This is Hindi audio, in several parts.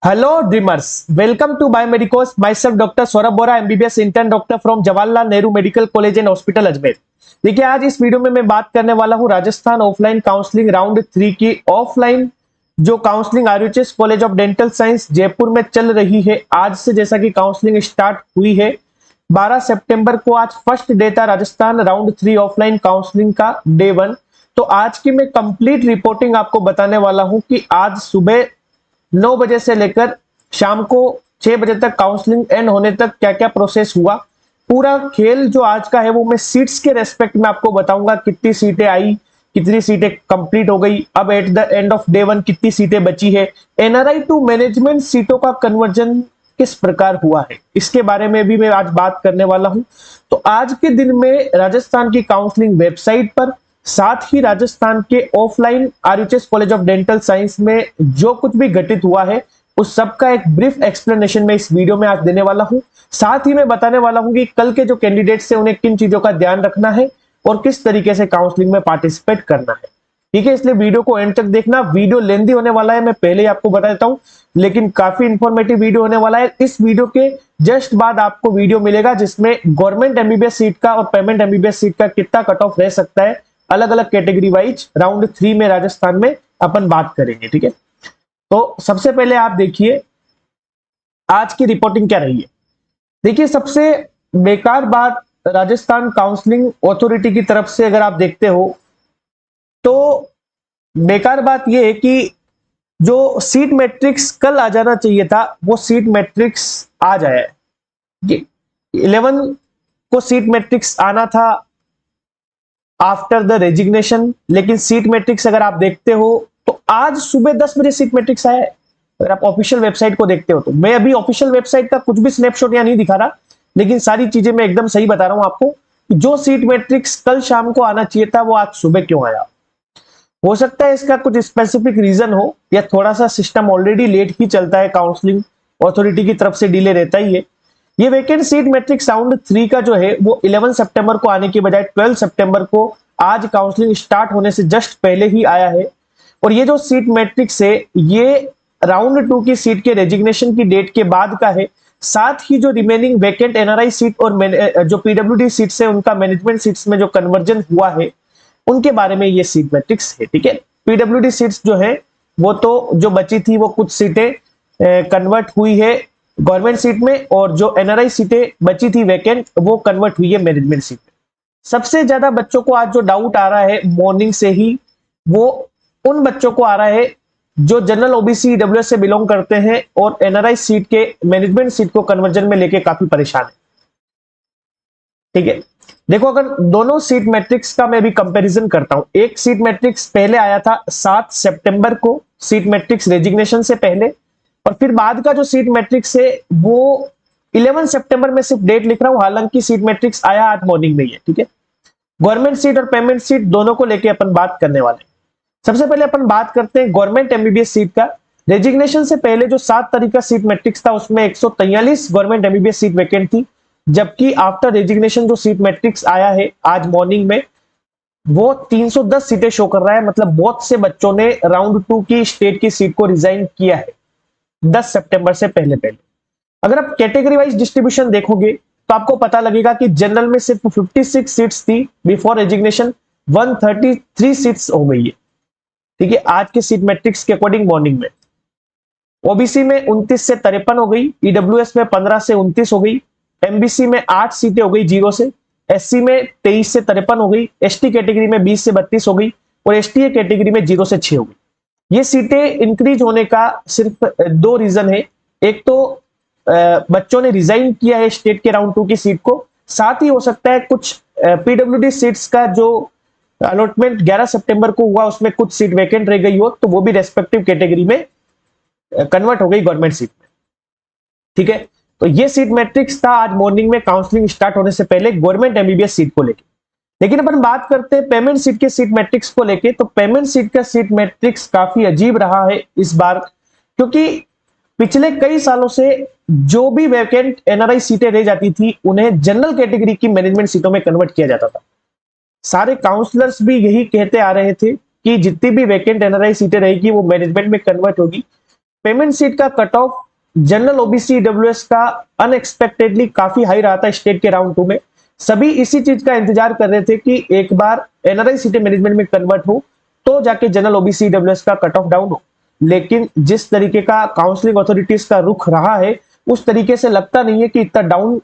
Hello dreamers, welcome to Biomedicos. Myself Dr. Saurabh Bora, MBBS intern doctor from Jawaharlal Nehru medical college and hospital Ajmer. देखिए आज इस वीडियो में मैं बात करने वाला हूं राजस्थान ऑफलाइन काउंसलिंग राउंड 3 की। ऑफलाइन जो counselling RUHS college of dental science Jaipur में चल रही है आज से, जैसा कि काउंसलिंग स्टार्ट हुई है 12 सितंबर को। आज फर्स्ट डे था राजस्थान राउंड 3 ऑफलाइन काउंसलिंग का, डे 1। तो आज की मैं कंप्लीट रिपोर्टिंग आपको बताने वाला हूं कि आज सुबह 9 बजे से लेकर शाम को 6 बजे तक काउंसलिंग एंड होने तक क्या क्या प्रोसेस हुआ। पूरा खेल जो आज का है वो मैं सीट्स के रेस्पेक्ट में आपको बताऊंगा, कितनी सीटें आई, कितनी सीटें कंप्लीट हो गई, अब at the end of day 1 कितनी सीटें बची है, एनआरआई टू मैनेजमेंट सीटों का कन्वर्जन किस प्रकार हुआ है, इसके बारे में भी मैं आज बात करने वाला हूं। तो आज के दिन में राजस्थान की काउंसलिंग वेबसाइट पर, साथ ही राजस्थान के offline RUHS college of dental science में जो कुछ भी घटित हुआ है उस सब का एक ब्रीफ एक्सप्लेनेशन में इस वीडियो में आज देने वाला हूं। साथ ही मैं बताने वाला हूं कि कल के जो कैंडिडेट्स हैं उन्हें किन चीजों का ध्यान रखना है और किस तरीके से काउंसलिंग में पार्टिसिपेट करना है। ठीक है, इसलिए वीडियो को एंड तक देखना। वीडियो लेंथी होने वाला है, मैं पहले ही आपको बता देता हूं, लेकिन काफी इंफॉर्मेटिव वीडियो होने वाला है। इस वीडियो के जस्ट बाद आपको वीडियो मिलेगा जिसमें गवर्नमेंट एमबीबीएस सीट का और पेमेंट एमबीबीएस सीट का कितना कट ऑफ रह सकता है, अलग अलग कैटेगरी वाइज राउंड 3 में राजस्थान में अपन बात करेंगे। ठीक है, तो सबसे पहले आप देखिए आज की रिपोर्टिंग क्या रही है। देखिए सबसे बेकार बात राजस्थान काउंसलिंग अथॉरिटी की तरफ से अगर आप देखते हो तो बेकार बात यह है कि जो सीट मैट्रिक्स कल आ जाना चाहिए था वो सीट मैट्रिक्स आ जाया है। 11 को सीट मैट्रिक्स आना था आफ्टर द रेजिग्नेशन, लेकिन सीट मैट्रिक्स अगर आप देखते हो तो आज सुबह 10 बजे सीट मैट्रिक्स आया है। अगर आप ऑफिशियल वेबसाइट को देखते हो तो मैं अभी ऑफिशियल वेबसाइट का कुछ भी स्नैपशॉट यहाँ नहीं दिखा रहा, लेकिन सारी चीजें मैं एकदम सही बता रहा हूं आपको। जो सीट मैट्रिक्स कल शाम को आना चाहिए था वो आज सुबह क्यों आया। हो सकता है इसका कुछ स्पेसिफिक रीजन हो, या थोड़ा सा सिस्टम ऑलरेडी लेट ही चलता है, काउंसलिंग अथॉरिटी की तरफ से डिले रहता ही है। ये वैकेंट सीट मैट्रिक्स राउंड 3 का जो है वो 11 सितंबर को आने की बजाय 12 सितंबर को आज काउंसलिंग स्टार्ट होने से जस्ट पहले ही आया है। और ये जो सीट मैट्रिक्स है ये राउंड 2 की सीट के रेजिग्नेशन की डेट के बाद का है। साथ ही जो रिमेनिंग वैकेंट एनआरआई सीट और जो पीडब्ल्यूडी सीट्स है उनका मैनेजमेंट सीट्स में जो कन्वर्जन हुआ है उनके बारे में ये सीट मैट्रिक्स है। ठीक है, पीडब्ल्यूडी सीट्स जो है वो तो जो बची थी वो कुछ सीटें कन्वर्ट हुई है गवर्नमेंट सीट में, और जो एनआरआई सीटें बची थी वैकेंट वो कन्वर्ट हुई है मैनेजमेंट सीट में। सबसे ज्यादा बच्चों को आज जो डाउट आ रहा है मॉर्निंग से ही वो उन बच्चों को आ रहा है जो जनरल ओबीसी ईडब्ल्यूएस से बिलोंग करते हैं और एनआरआई सीट के मैनेजमेंट सीट को कन्वर्जन में लेके काफी परेशान है। ठीक है, देखो अगर दोनों सीट मैट्रिक्स का मैं भी कंपैरिजन करता हूं, एक सीट मैट्रिक्स पहले आया था 7 सितंबर को, सीट मैट्रिक्स रेजिग्नेशन से पहले, और फिर बाद का जो सीट मैट्रिक्स है वो 11 सितंबर में सिर्फ डेट लिख रहा हूं, हालांकि सीट मैट्रिक्स आया आज मॉर्निंग में ही है। ठीक है, गवर्नमेंट सीट और पेमेंट सीट दोनों को लेके अपन बात करने वाले हैं। सबसे पहले अपन बात करते हैं गवर्नमेंट एमबीबीएस सीट का। रेजिग्नेशन से पहले जो 7 तारीख का सीट मैट्रिक्स था उसमें 143 गवर्नमेंट एमबीबीएस सीट वैकेंट थी, जबकि आफ्टर रेजिग्नेशन जो सीट मैट्रिक्स आया है आज मॉर्निंग में वो 310 सीटें शो कर रहा है। मतलब बहुत से बच्चों ने राउंड 2 की स्टेट की सीट को रिजाइन किया है 10 सितंबर से पहले पहले। अगर आप कैटेगरी वाइज डिस्ट्रीब्यूशन देखोगे तो आपको पता लगेगा कि जनरल में सिर्फ 56 सीट्स थी बिफोर रेजिग्नेशन, 133 सीट्स हो गई है। ठीक है, आज के सीट मैट्रिक्स के अकॉर्डिंग मॉर्निंग में ओबीसी में 29 से 53 हो गई, ईडब्ल्यूएस में 15 से 29 हो गई, एमबीसी में 8 सीटें हो गई 0 से, एससी में 23 से 53 हो गई, एसटी कैटेगरी में 20 से 32 हो गई और एसटीए कैटेगरी में 0 से 6 हो गई। ये सीटें इंक्रीज होने का सिर्फ 2 रीजन है। एक तो बच्चों ने रिजाइन किया है स्टेट के राउंड 2 की सीट को, साथ ही हो सकता है कुछ पीडब्ल्यूडी सीट्स का जो अलॉटमेंट 11 सितंबर को हुआ उसमें कुछ सीट वैकेंट रह गई हो तो वो भी रेस्पेक्टिव कैटेगरी में कन्वर्ट हो गई गवर्नमेंट सीट में। ठीक है, तो ये सीट मैट्रिक्स था आज मॉर्निंग में काउंसलिंग स्टार्ट होने से पहले गवर्नमेंट एमबीबीएस सीट को लेके। लेकिन अपन बात करते हैं पेमेंट सीट के सीट मैट्रिक्स को लेके, तो पेमेंट सीट का सीट मैट्रिक्स काफी अजीब रहा है इस बार, क्योंकि पिछले कई सालों से जो भी वैकेंट एनआरआई सीटें रह जाती थी उन्हें जनरल कैटेगरी की मैनेजमेंट सीटों में कन्वर्ट किया जाता था। सारे काउंसलर्स भी यही कहते आ रहे थे कि जितनी भी वैकेंट एनआरआई सीटें रहेगी वो मैनेजमेंट में कन्वर्ट होगी। पेमेंट सीट का cut off general OBC EWS का अनएक्सपेक्टेडली काफी हाई रहा था स्टेट के राउंड 2 में। सभी इसी चीज का इंतजार कर रहे थे कि एक बार एनआरआई सीटें मैनेजमेंट में कन्वर्ट हो तो जाके जनरल ओबीसी ईडब्ल्यूएस का कट ऑफ डाउन हो। लेकिन जिस तरीके का काउंसलिंग अथॉरिटीज का रुख रहा है उस तरीके से लगता नहीं है कि इतना डाउन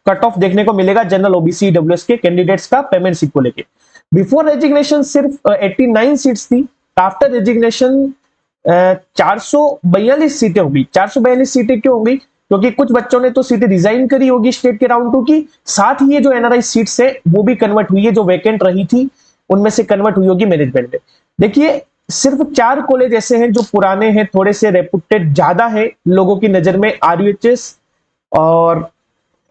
कट ऑफ देखने को मिलेगा जनरल ओबीसी ईडब्ल्यूएस के कैंडिडेट्स का पेमेंट सीट को लेके। बिफोर रेजिग्नेशन सिर्फ 89 सीट्स थी, आफ्टर रेजिग्नेशन 442 सीटें होगी। 442 सीटें क्यों होंगी? क्योंकि कुछ बच्चों ने तो सीटें रिजाइन करी होगी स्टेट के राउंड 2 की, साथ ही ये जो एनआरआई सीट्स है वो भी कन्वर्ट हुई है, जो वैकेंट रही थी उनमें से कन्वर्ट हुई होगी मैनेजमेंट में। देखिए सिर्फ 4 कॉलेज ऐसे हैं जो पुराने हैं, थोड़े से रेपुटेड ज्यादा है लोगों की नजर में, आरयूएचएस और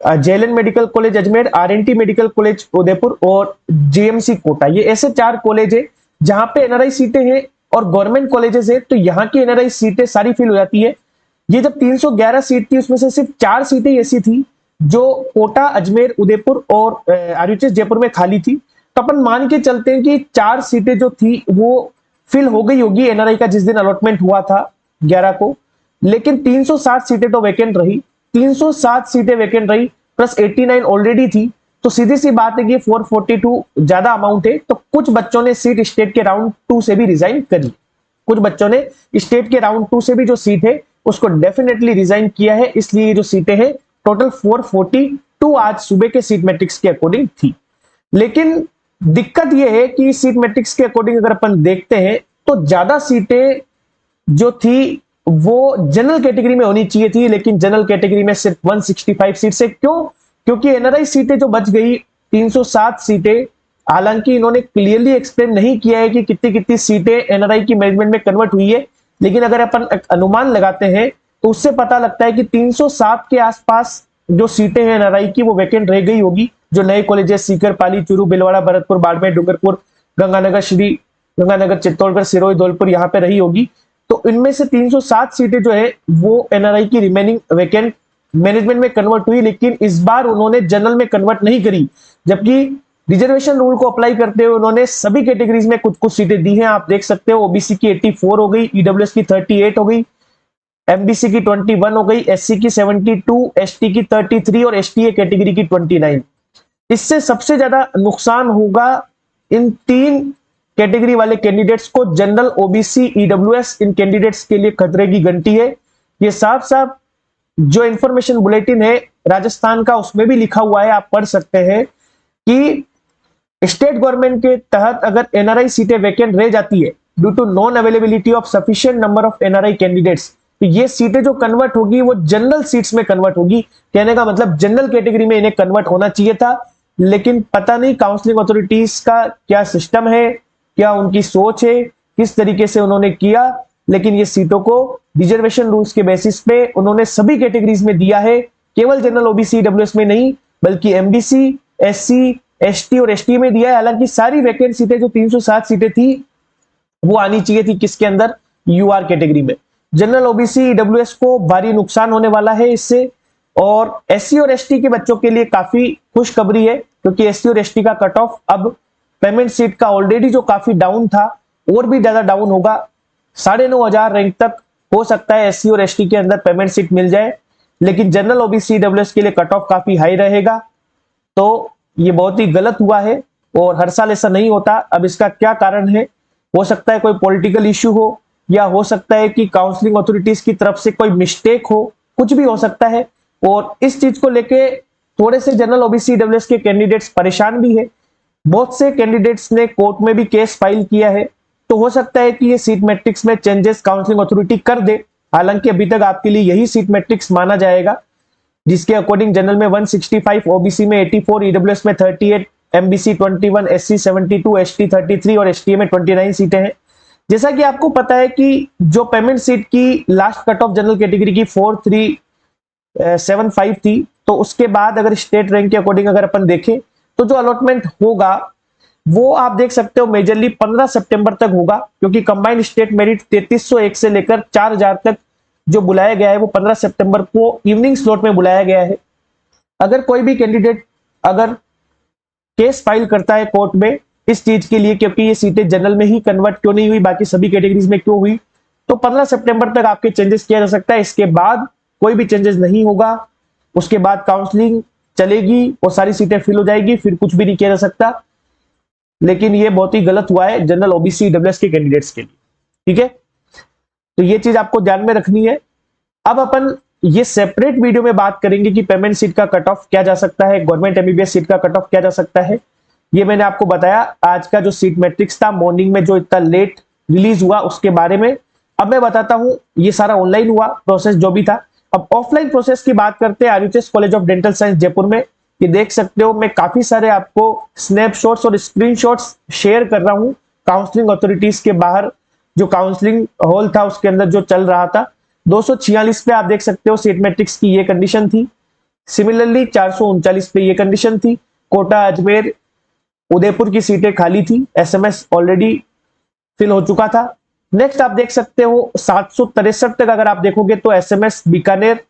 JLN medical college Ajmer, RNT medical college Udaipur और जेएमसी कोटा। ये ऐसे 4 कॉलेज है जहां पे एनआरआई सीटें हैं और गवर्नमेंट कॉलेजेस है, तो यहाँ की एनआरआई सीटें सारी फिल हो जाती है। ये जब 311 सीट थी उसमें से सिर्फ 4 सीटें ऐसी थी जो कोटा, अजमेर, उदयपुर और आरयूएचएस जयपुर में खाली थी। तो अपन मान के चलते हैं कि 4 सीटें जो थी वो फिल हो गई होगी एनआरआई का जिस दिन अलॉटमेंट हुआ था 11 को। लेकिन 360 सीटें तो वैकेंट रही, 307 सीटें वैकेंट रही प्लस 89 ऑलरेडी थी, तो सीधी सी बात है कि 442 ज्यादा अमाउंट है। तो कुछ बच्चों ने सीट स्टेट के राउंड 2 से भी रिजाइन करी, कुछ बच्चों ने स्टेट के राउंड 2 से भी जो सीट है उसको डेफिनेटली रिजाइन किया है। इसलिए जो सीटें हैं टोटल 442 आज सुबह के सीट मैट्रिक्स के अकॉर्डिंग थी। लेकिन दिक्कत यह है कि सीट मैट्रिक्स के अकॉर्डिंग अगर अपन देखते हैं तो ज्यादा सीटें जो थी वो जनरल कैटेगरी में होनी चाहिए थी, लेकिन जनरल कैटेगरी में सिर्फ 165 सीट से। क्यों? क्योंकि एनआरआई सीटें जो बच गई 307 सीटें, हालांकि इन्होंने क्लियरली एक्सप्लेन नहीं किया है कि कितनी कितनी सीटें एनआरआई की मैनेजमेंट में कन्वर्ट हुई है, लेकिन अगर अपन अनुमान लगाते हैं तो उससे पता लगता है कि 307 के आसपास जो सीटें हैं एनआरआई की वो वैकेंट रह गई होगी, जो नए कॉलेजेस सीकर, पाली, चूरू, भिलवाड़ा, भरतपुर, बाड़मेर, डूंगरपुर, गंगानगर, श्री गंगानगर, चित्तौड़गढ़, सिरोही, धौलपुर यहाँ पे रही होगी। तो इनमें से 307 सीटें जो है वो एनआरआई की रिमेनिंग वैकेंट मैनेजमेंट में कन्वर्ट हुई, लेकिन इस बार उन्होंने जनरल में कन्वर्ट नहीं करी, जबकि रिजर्वेशन रूल को अप्लाई करते हुए उन्होंने सभी कैटेगरीज में कुछ कुछ सीटें दी हैं। आप देख सकते हो ओबीसी की 84 हो गई, ईडब्ल्यूएस की 38 हो गई, एमबीसी की 21 हो गई, एससी की 72, एसटी की 33 और एसटीए कैटेगरी की 29। इससे सबसे ज्यादा नुकसान होगा इन 3 कैटेगरी वाले कैंडिडेट्स को। जनरल, ओबीसी, ईडब्ल्यूएस इन कैंडिडेट्स के लिए खतरे की घंटी है। ये साफ साफ जो इंफॉर्मेशन बुलेटिन है राजस्थान का उसमें भी लिखा हुआ है, आप पढ़ सकते हैं कि स्टेट गवर्नमेंट के तहत अगर एनआरआई सीटें वैकेंट रह जाती है due to non availability of sufficient number of NRI candidates, तो ये सीटें जो कन्वर्ट होगी वो जनरल सीट्स में कन्वर्ट होगी। कहने का मतलब जनरल कैटेगरी में इन्हें कन्वर्ट होना चाहिए था, लेकिन पता नहीं काउंसलिंग अथॉरिटीज का क्या सिस्टम है, क्या उनकी सोच है, किस तरीके से उन्होंने किया, लेकिन ये सीटों को रिजर्वेशन रूल्स के बेसिस पे उन्होंने सभी कैटेगरीज में दिया है, केवल जनरल, ओबीसी, ईडब्ल्यूएस में नहीं बल्कि एमबीसी, एससी, एसटी और एसटी में दिया है। हालांकि सारी वैकेंट सीटें जो 307 सीटें थी वो आनी चाहिए थी किसके अंदर, यूआर कैटेगरी में। जनरल, ओबीसी, ईडब्ल्यूएस को भारी नुकसान होने वाला है इससे, और एससी और एसटी के बच्चों के लिए काफी खुशखबरी है, क्योंकि एससी और एसटी का कट ऑफ अब पेमेंट सीट का ऑलरेडी जो काफी डाउन था और भी ज्यादा डाउन होगा, 9,500 रैंक तक हो सकता है एससी और एसटी के अंदर पेमेंट सीट मिल जाए। लेकिन जनरल, ओबीसी, ईडब्ल्यूएस के लिए कट ऑफ काफी हाई रहेगा, तो ये बहुत ही गलत हुआ है और हर साल ऐसा नहीं होता। अब इसका क्या कारण है? हो सकता है कोई पॉलिटिकल इश्यू हो, या हो सकता है कि काउंसलिंग अथॉरिटीज की तरफ से कोई मिस्टेक हो, कुछ भी हो सकता है। और इस चीज को लेके थोड़े से जनरल, ओबीसी, ईडब्ल्यूएस के कैंडिडेट्स परेशान भी है। बहुत से कैंडिडेट्स ने कोर्ट में भी केस फाइल किया है, तो हो सकता है कि ये सीट मैट्रिक्स में चेंजेस काउंसलिंग अथॉरिटी कर दे। हालांकि अभी तक आपके लिए यही सीट मैट्रिक्स माना जाएगा, जिसके अकॉर्डिंग जनरल में 165, ओबीसी में 84, ईडब्ल्यूएस में 38, एमबीसी 21, एससी 72, एसटी 33 और एसटीए में 29 सीटें हैं। जैसा कि आपको पता है कि जो पेमेंट सीट की last cut off general category की 4375 थी, तो उसके बाद अगर स्टेट रैंक के अकॉर्डिंग अगर अपन देखें तो जो अलॉटमेंट होगा वो आप देख सकते हो मेजरली 15 सितंबर तक होगा, क्योंकि कंबाइंड स्टेट मेरिट 3301 से लेकर 4000 तक जो बुलाया गया है वो 15 सितंबर को इवनिंग स्लॉट में बुलाया गया है। अगर कोई भी कैंडिडेट अगर केस फाइल करता है कोर्ट में इस चीज के लिए, क्योंकि ये सीटें जनरल में ही कन्वर्ट क्यों नहीं हुई, बाकी सभी कैटेगरीज में क्यों हुई, तो 15 सितंबर तक आपके चेंजेस किया जा सकता है। इसके बाद कोई भी चेंजेस नहीं होगा, उसके बाद काउंसलिंग चलेगी और सारी सीटें फिल हो जाएगी, फिर कुछ भी नहीं किया जा सकता। लेकिन ये बहुत ही गलत हुआ है जनरल ओबीसी ईडब्ल्यूएस के कैंडिडेट्स के लिए, ठीक है। तो ये चीज आपको ध्यान में रखनी है। अब अपन ये सेपरेट वीडियो में बात करेंगे कि पेमेंट सीट का कट ऑफ क्या जा सकता है, गवर्नमेंट एमबीबीएस सीट का कट ऑफ क्या जा सकता है। ये मैंने आपको बताया आज का जो सीट मैट्रिक्स था मॉर्निंग में जो इतना लेट रिलीज हुआ उसके बारे में। अब मैं बताता हूं, ये सारा ऑनलाइन हुआ प्रोसेस जो भी था। अब ऑफलाइन प्रोसेस की बात करते हैं RUHS college of dental science Jaipur में। ये देख सकते हो मैं काफी सारे आपको स्नैपशॉट्स और स्क्रीनशॉट्स शेयर कर रहा हूं काउंसलिंग अथॉरिटीज के बाहर जो काउंसलिंग हॉल था उसके अंदर जो चल रहा था। 246 पे आप देख सकते हो सीट मैट्रिक्स की ये कंडीशन थी। सिमिलरली 439 पे ये कंडीशन थी। कोटा, अजमेर, उदयपुर की सीटें खाली थी, एसएमएस ऑलरेडी फिल हो चुका था। नेक्स्ट आप देख सकते हो 763 तक अगर आप देखोगे तो एसएमएस, बीकानेर,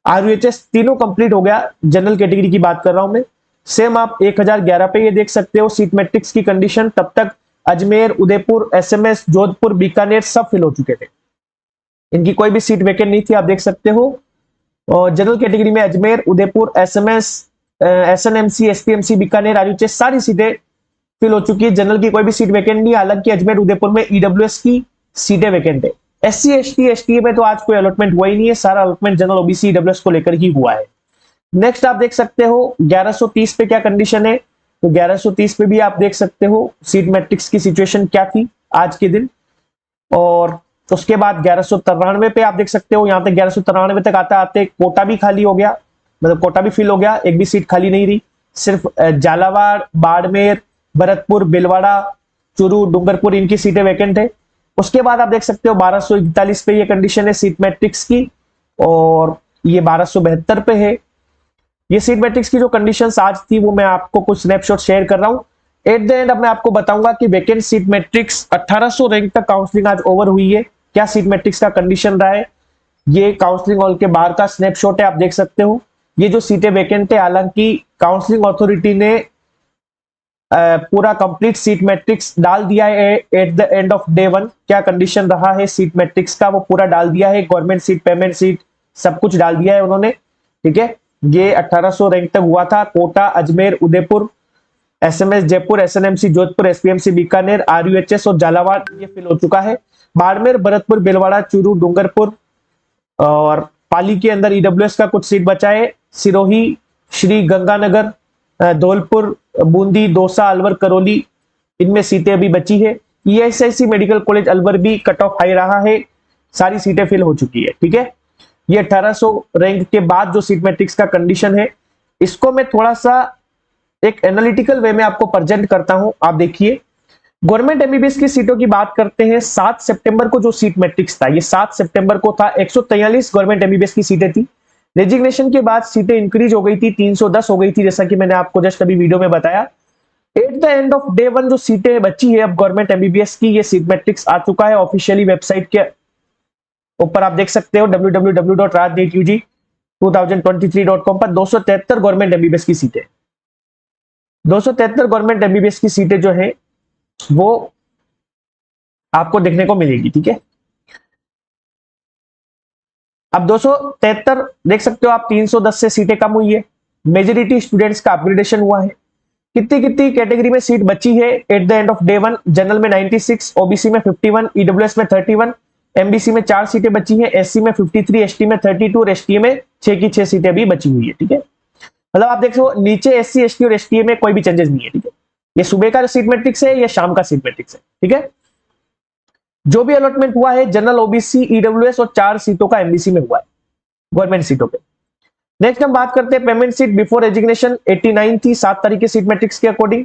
आरयूएचएस तीनों कंप्लीट हो गया। जनरल कैटेगरी की बात कर रहा हूं मैं। सेम आप 1011 पे ये देख सकते हो सीट मैट्रिक्स की कंडीशन। तब तक अजमेर, उदयपुर, एसएमएस, जोधपुर, बीकानेर सब फिल हो चुके थे, इनकी कोई भी सीट वेकेंट नहीं थी, आप देख सकते हो। और जनरल कैटेगरी में अजमेर, उदयपुर, एसएमएस, एसएनएमसी, एसपीएमसी, बीकानेर, आरयूएचएस सारी सीटें फिल हो चुकी है। जनरल की कोई भी सीट वेकेंट नहीं, हालांकि अजमेर, उदयपुर में ईडब्ल्यूएस की सीटें वेकेंट है। एससी, एसटी, एसटीए में तो आज कोई अलॉटमेंट हुआ ही नहीं है, सारा अलॉटमेंट जनरल ओबीसी ईडब्ल्यूएस को लेकर ही हुआ है। नेक्स्ट आप देख सकते हो 1130 पे क्या कंडीशन है। तो 1130 पे भी आप देख सकते हो सीट मैट्रिक्स की सिचुएशन क्या थी आज के दिन। और उसके बाद 1193 पे आप देख सकते हो, यहां तक 1193 तक आते आते कोटा भी खाली हो गया, मतलब कोटा भी फिल हो गया, एक भी सीट खाली नहीं रही। सिर्फ झालावाड़, बाड़मेर, भरतपुर, भीलवाड़ा, चूरू, डूंगरपुर इनकी सीटें वैकेंट है। उसके बाद आप देख सकते हो 1241 पे ये कंडीशन है सीट मैट्रिक्स की, और ये 1272 पे है। ये सीट मैट्रिक्स की जो कंडीशंस आज थी वो मैं आपको कुछ स्नैपशॉट शेयर कर रहा हूं। एट द एंड अब मैं आपको बताऊंगा कि वैकेंट सीट मैट्रिक्स 1800 रैंक तक काउंसलिंग आज ओवर हुई है, क्या सीट मैट्रिक्स का कंडीशन रहा है। ये काउंसलिंग हॉल के बाहर का स्नैपशॉट है, आप देख सकते हो। ये जो सीटें वैकेंट है, हालांकि काउंसलिंग अथॉरिटी ने पूरा कंप्लीट सीट मैट्रिक्स डाल दिया है at the end of day 1। क्या कंडीशन रहा है सीट मैट्रिक्स का वो पूरा डाल दिया है, गवर्नमेंट सीट, पेमेंट सीट सब कुछ डाल दिया है उन्होंने, ठीक है। ये 1800 रैंक तक हुआ था। कोटा, अजमेर, उदयपुर, एसएमएस जयपुर, एसएनएमसी जोधपुर, एसपीएमसी बीकानेर, आरयूएचएस और झालावाड़ ये फिल हो चुका है। बाड़मेर, भरतपुर, भीलवाड़ा, चूरू, डूंगरपुर और पाली के अंदर ईडब्ल्यूएस का कुछ सीट बचा है। सिरोही, श्री गंगानगर, धौलपुर, बूंदी, दौसा, अलवर, करौली इनमें सीटें अभी बची है। ईएसआईसी मेडिकल कॉलेज अलवर भी कट ऑफ हाई रहा है, सारी सीटें फिल हो चुकी है, ठीक है। ये 1800 रैंक के बाद जो सीट मैट्रिक्स का कंडीशन है, इसको मैं थोड़ा सा एक एनालिटिकल वे में आपको प्रेजेंट करता हूं। आप देखिए, गवर्नमेंट एमबीबीएस की सीटों की बात करते हैं। 7 सितंबर को जो सीट मैट्रिक्स था, ये 7 सितंबर को था। 143 गवर्नमेंट एमबीबीएस की सीटें थी। रेजिग्नेशन के बाद सीटें इंक्रीज हो गई थी, 310 हो गई थी, जैसा कि मैंने आपको जस्ट अभी वीडियो में बताया। At the end of day 1 जो सीटें बची है अब गवर्नमेंट एमबीबीएस की, ये सीट मैट्रिक्स आ चुका है ऑफिशियली वेबसाइट के ऊपर, आप देख सकते हो www.rajneetug2023.com पर 273 गवर्नमेंट एमबीबीएस की सीटें, 273 गवर्नमेंट एमबीबीएस की सीटें जो है वो आपको देखने को मिलेगी, ठीक है। अब 273 देख सकते हो आप, 310 से सीटें कम हुई है। मेजोरिटी स्टूडेंट्स का अपग्रेडेशन हुआ है। कितनी कितनी कैटेगरी में सीट बची है at the end of day 1। General में 96, ओबीसी में 51, ईडब्ल्यूएस में 31, एमबीसी में 4 सीटें बची हैं, एससी में 53, एसटी में 32 और एसटीए में 6 की 6 सीटें भी बची हुई है, ठीक है। मतलब आप देख लो नीचे एससी, एसटी और एसटीए में कोई भी चेंजेस नहीं है, ठीक है। ये सुबह का सीट मैट्रिक्स है, ये शाम का सीट मैट्रिक्स है, ठीक है। जो भी अलॉटमेंट हुआ है जनरल, ओबीसी, ईडब्ल्यूएस और 4 सीटों का एमबीसी में हुआ है, गवर्नमेंट सीटों पे। नेक्स्ट हम बात करते हैं पेमेंट सीट बिफोर रेजिग्नेशन 89 थी 7 तारीख के सीट मैट्रिक्स के अकॉर्डिंग।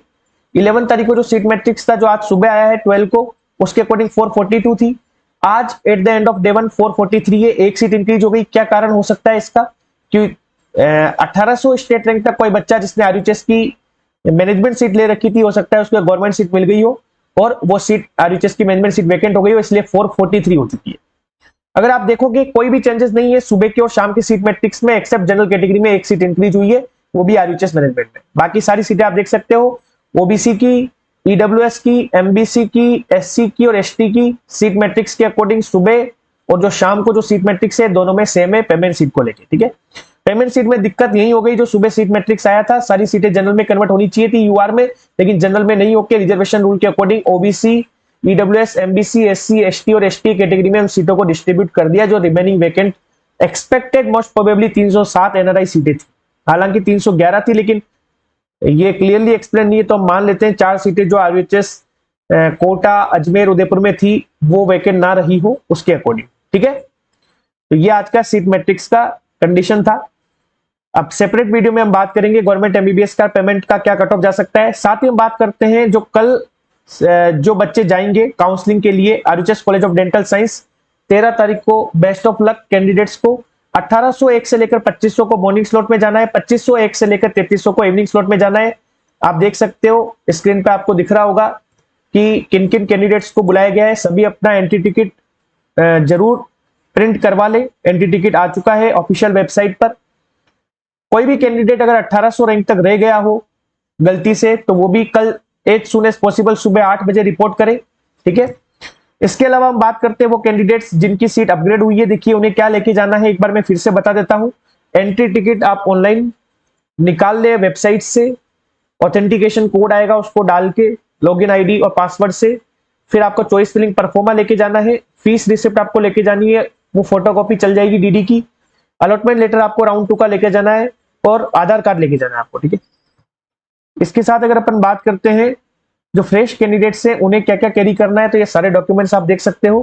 11 तारीख को जो सीट मैट्रिक्स था जो आज सुबह आया है 12 को, उसके अकॉर्डिंग 442 थी। आज at the end of day 1 443 है, एक सीट इंक्रीज हो गई। क्या कारण हो सकता है इसका? कि 1800 स्टेट रैंक तक कोई बच्चा जिसने आरयूएचएस की मैनेजमेंट सीट ले रखी थी, हो सकता है उसको गवर्नमेंट सीट मिल गई हो और वो सीट आरयूएचएस की मैनेजमेंट सीट वैकेंट हो गई हो, इसलिए 443 हो चुकी है। अगर आप देखोगे कोई भी चेंजेस नहीं है सुबह की और शाम की सीट मैट्रिक्स में, एक्सेप्ट जनरल कैटेगरी में एक सीट इंक्रीज हुई है, वो भी आरयूएचएस मैनेजमेंट में। बाकी सारी सीटें आप देख सकते हो, ओबीसी की ईडब्ल्यूएस की, एमबीसी की, एससी की और एसटी की सीट मैट्रिक्स के अकॉर्डिंग सुबह और जो शाम को जो सीट मैट्रिक्स है दोनों में सेम है पेमेंट सीट को लेके। ठीक है, पेमेंट सीट में दिक्कत यही हो गई, जो सुबह सीट मैट्रिक्स आया था सारी सीटें जनरल में कन्वर्ट होनी चाहिए थी यूआर में, लेकिन जनरल में नहीं होकर रिजर्वेशन रूल के according OBC, EWS, MBC, SC, ST और एसटी कैटेगरी में उन सीटों को डिस्ट्रीब्यूट कर दिया जो remaining vacant expected most probably 307 NRI सीटें थी, हालांकि 311 थी, लेकिन ये क्लियरली एक्सप्लेन नहीं है, तो हम मान लेते हैं 4 सीटें जो आरयूएचएस कोटा, अजमेर, उदयपुर में थी वो वैकेंट ना रही हो उसके अकॉर्डिंग। ठीक है, तो ये आज का सीट मैट्रिक्स का कंडीशन था। अब सेपरेट वीडियो में हम बात करेंगे गवर्नमेंट एमबीबीएस का पेमेंट का क्या कट ऑफ जा सकता है। साथ ही हम बात करते हैं जो कल जो बच्चे जाएंगे काउंसलिंग के लिए RUHS college of dental science 13 तारीख को, बेस्ट ऑफ लक कैंडिडेट्स को। 1801 से लेकर 2500 को मॉर्निंग स्लॉट में जाना है, 2501 से लेकर 3300 को इवनिंग स्लॉट में जाना है। आप देख सकते हो स्क्रीन पे आपको दिख रहा होगा कि किन किन कैंडिडेट्स को बुलाया गया है। सभी अपना एंट्री टिकट जरूर प्रिंट करवा ले, एंट्री टिकट आ चुका है ऑफिशियल वेबसाइट पर। कोई भी कैंडिडेट अगर 1800 रैंक तक रह गया हो गलती से तो वो भी कल एज सून एज पॉसिबल सुबह 8 बजे रिपोर्ट करे। ठीक है, इसके अलावा हम बात करते हैं वो कैंडिडेट्स जिनकी सीट अपग्रेड हुई है, देखिए उन्हें क्या लेके जाना है एक बार मैं फिर से बता देता हूं। एंट्री टिकट आप ऑनलाइन निकाल ले वेबसाइट से, ऑथेंटिकेशन कोड आएगा उसको डाल के लॉगिन आईडी और पासवर्ड से, फिर आपको चॉइस फिलिंग परफॉर्मा लेके जाना है, फीस रिसिप्ट आपको लेके जानी है, वो फोटोकॉपी चल जाएगी डीडी की, अलॉटमेंट लेटर आपको राउंड 2 का लेके जाना है और आधार कार्ड लेके जाना है आपको। ठीक है, इसके साथ अगर अपन बात करते हैं जो फ्रेश कैंडिडेट्स हैं उन्हें क्या क्या कैरी करना है, तो ये सारे डॉक्यूमेंट्स आप देख सकते हो।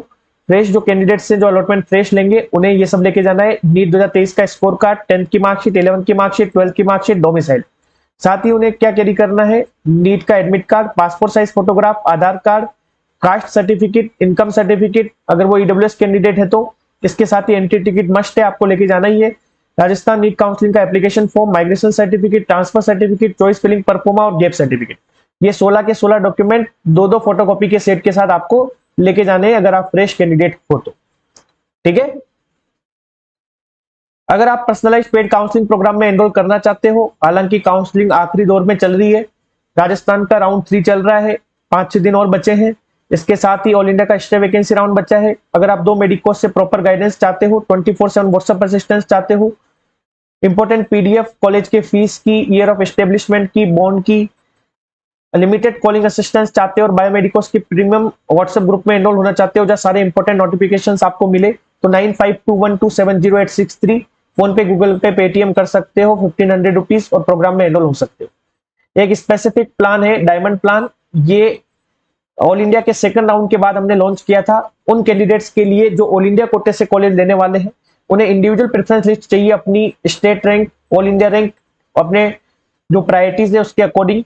फ्रेश जो कैंडिडेट्स हैं जो अलॉटमेंट फ्रेश लेंगे उन्हें ये सब लेके जाना है, नीट 2023 का स्कोर कार्ड, 10th की मार्कशीट, 11th की मार्कशीट, 12th की मार्कशीट, डोमिसाइल। साथ ही उन्हें क्या कैरी करना है, नीट का admit card, passport size photograph, Aadhaar card, caste certificate, income certificate अगर वो ईडब्ल्यूएस कैंडिडेट है तो। इसके साथ ही एंट्री टिकट मस्ट है, आपको लेके जाना ही है। राजस्थान नीट काउंसलिंग का application form, migration certificate, transfer certificate, choice filling proforma और गैप सर्टिफिकेट, ये 16 के 16 डॉक्यूमेंट 2-2 फोटोकॉपी के सेट के साथ आपको लेके जाने हैं अगर आप फ्रेश कैंडिडेट हो तो। ठीक है, अगर आप पर्सनलाइज्ड पेड काउंसलिंग प्रोग्राम में एनरोल करना चाहते हो, हालांकि काउंसलिंग आखिरी दौर में चल रही है, राजस्थान का राउंड 3 चल रहा है, 5-6 दिन और बचे हैं। इसके साथ ही ऑल इंडिया का स्टे वैकेंसी राउंड बचा है। अगर आप 2 मेडिकोस से प्रॉपर गाइडेंस चाहते हो, 24/7 व्हाट्सएप असिस्टेंस चाहते हो, इंपॉर्टेंट पीडीएफ कॉलेज के फीस की, ईयर ऑफ एस्टेब्लिशमेंट की, बॉन्ड की, लिमिटेड कॉलिंग असिस्टेंस चाहते हो और बायोमेडिकोस की प्रीमियम व्हाट्सएप ग्रुप में एनरोल होना चाहते हो जहां सारे इंपॉर्टेंट नोटिफिकेशंस आपको मिले, तो 9521270863 फोन पे, गूगल पे, पेटीएम कर सकते हो 1500 रुपीज और प्रोग्राम में एनरोल हो सकते हो। एक स्पेसिफिक प्लान है डायमंड प्लान, ये ऑल इंडिया के सेकंड राउंड के बाद हमने लॉन्च किया था उन कैंडिडेट्स के लिए जो ऑल इंडिया कोटे से कॉलेज लेने वाले हैं। उन्हें इंडिविजुअल प्रेफरेंस लिस्ट चाहिए अपनी state rank, all India rank, अपने जो प्रायोरिटीज है उसके अकॉर्डिंग,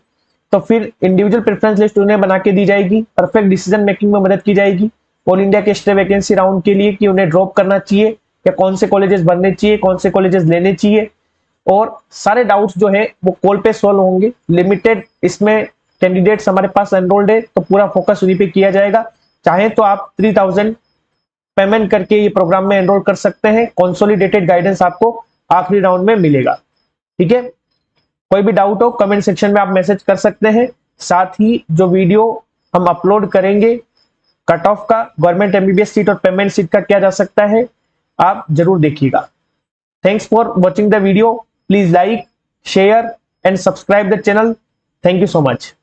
तो फिर इंडिविजुअल प्रेफरेंस लिस्ट उन्हें बना के दी जाएगी, परफेक्ट डिसीजन मेकिंग में मदद की जाएगी ऑल इंडिया के स्टे वैकेंसी राउंड के लिए कि उन्हें ड्रॉप करना चाहिए या कौन से कॉलेजेस भरने चाहिए, कौन से कॉलेजेस लेने चाहिए, और सारे डाउट्स जो है वो कॉल पे सॉल्व होंगे। लिमिटेड इसमें कैंडिडेट्स हमारे पास एनरोल्ड है तो पूरा फोकस उन्हीं पे किया जाएगा। चाहे तो आप 3000 पेमेंट करके ये प्रोग्राम में एनरोल कर सकते हैं, कंसोलिडेटेड गाइडेंस आपको आखिरी राउंड में मिलेगा। ठीक है, कोई भी डाउट हो कमेंट सेक्शन में आप मैसेज कर सकते हैं। साथ ही जो वीडियो हम अपलोड करेंगे कट ऑफ का, गवर्नमेंट एमबीबीएस सीट और पेमेंट सीट का क्या जा सकता है, आप जरूर देखिएगा। Thanks for watching the video, please like, share and subscribe the channel. Thank you so much.